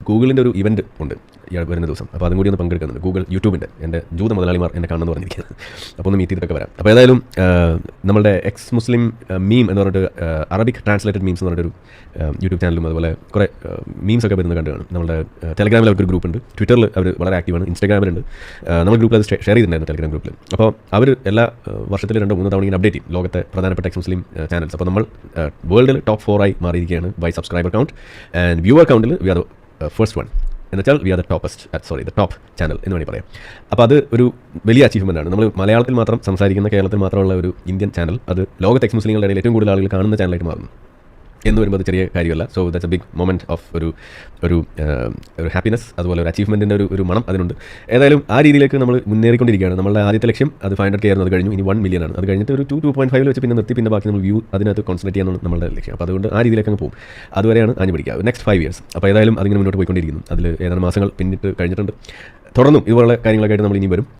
ഗൂഗിളിൻ്റെ ഒരു ഇവൻറ്റ് ഉണ്ട് വരുന്ന ദിവസം. അപ്പോൾ അതും കൂടി ഒന്ന് പങ്കെടുക്കുന്നുണ്ട്. ഗൂഗിൾ യൂട്യൂബിൻ്റെ എൻ്റെ ജൂത മുതലാളിമാർ എന്നെ കാണുമെന്ന് പറഞ്ഞിരിക്കുന്നത്. അപ്പോൾ ഒന്ന് മീറ്റ് ചെയ്തിട്ടൊക്കെ വരാം. അപ്പോൾ ഏതായാലും നമ്മളുടെ എക്സ് മുസ്ലിം മീം എന്ന് പറഞ്ഞിട്ട് അറബിക് ട്രാൻസ്ലേറ്റഡ് മീംസ് എന്ന് പറഞ്ഞൊരു യൂട്യൂബ് ചാനലും അതുപോലെ കുറേ മീംസ് ഒക്കെ വരുന്നത് കണ്ടു കാണും. നമ്മുടെ ടെലഗ്രാമിൽ അവർക്കൊരു ഗ്രൂപ്പ് ഉണ്ട്, ട്വിറ്ററിൽ അവർ വളരെ ആക്റ്റീവാണ്, ഇൻസ്റ്റാഗ്രാമിലുണ്ട്. നമ്മൾ ഗ്രൂപ്പിൽ അത് ഷെയർ ചെയ്തിട്ടുണ്ടായിരുന്നു ടെലഗ്രാം ഗ്രൂപ്പിൽ. അപ്പോൾ അവർ എല്ലാ വർഷത്തിൽ 2-3 തവണ ഇങ്ങനെ അപ്ഡേറ്റ് ചെയ്യും ലോകത്തെ പ്രധാനപ്പെട്ട എക്സ് മുസ്ലിം ചാനൽസ്. അപ്പോൾ നമ്മൾ വേൾഡിൽ ടോപ്പ് 4 ആയി മാറിയിരിക്കുകയാണ് by subscriber count and viewer കൗണ്ടിൽ we are the first one. എന്നുവെച്ചാൽ we are the top channel എന്ന് വേണമെങ്കിൽ പറയാം. അപ്പോൾ അത് ഒരു വലിയ അച്ചീവ്മെൻ്റ് ആണ്. നമ്മൾ മലയാളത്തിൽ മാത്രം സംസാരിക്കുന്ന, കേരളത്തിൽ മാത്രമുള്ള ഒരു ഇന്ത്യൻ ചാനൽ അത് ലോകത്തെ എക്സ് മുസ്ലിങ്ങളുടെ ഇടയിൽ ഏറ്റവും കൂടുതൽ ആളുകൾ കാണുന്ന ചാനലായിട്ട് മാറുന്നു എന്ന് വരുമ്പോൾ അത് ചെറിയ കാര്യമല്ല. So that's a big moment of ഒരു ഹാപ്പിനെസ്, അതുപോലെ ഒരു അച്ചീവ്മെൻറ്റിൻ്റെ ഒരു മണം അതിനുണ്ട്. ഏതായാലും ആ രീതിയിലേക്ക് നമ്മൾ മുന്നേറിക്കൊണ്ടിരിക്കുകയാണ്. നമ്മളുടെ ആദ്യത്തെ ലക്ഷ്യം അത് 500K ആയിരുന്നു, അത് കഴിഞ്ഞു. ഇനി 1 million ആണ്. അത് കഴിഞ്ഞിട്ട് ഒരു 2.5 വെച്ച് പിന്നെ നിർത്തി, പിന്നെ ബാക്കി നമ്മൾ വ്യൂ അതിനകത്ത് കോൺസെൻട്രേറ്റ് ചെയ്യാനാണ് നമ്മുടെ ലക്ഷ്യം. അപ്പോൾ അതുകൊണ്ട് ആ രീതിയിലേക്ക് അങ്ങ് പോകും. അതുവരെയാണ് ആഞ്ഞു പിടിക്കുക, നെക്സ്റ്റ് 5 years. അപ്പോൾ ഏതായാലും അതിങ്ങനെ മുന്നോട്ട് പോയിക്കൊണ്ടിരിക്കുന്നു. അതിൽ ഏതാനും മാസങ്ങൾ പിന്നിട്ട് കഴിഞ്ഞിട്ടുണ്ട്. തുടർന്നും ഇതുപോലുള്ള കാര്യങ്ങളൊക്കെ ആയിട്ട് നമ്മൾ ഇനി വരും.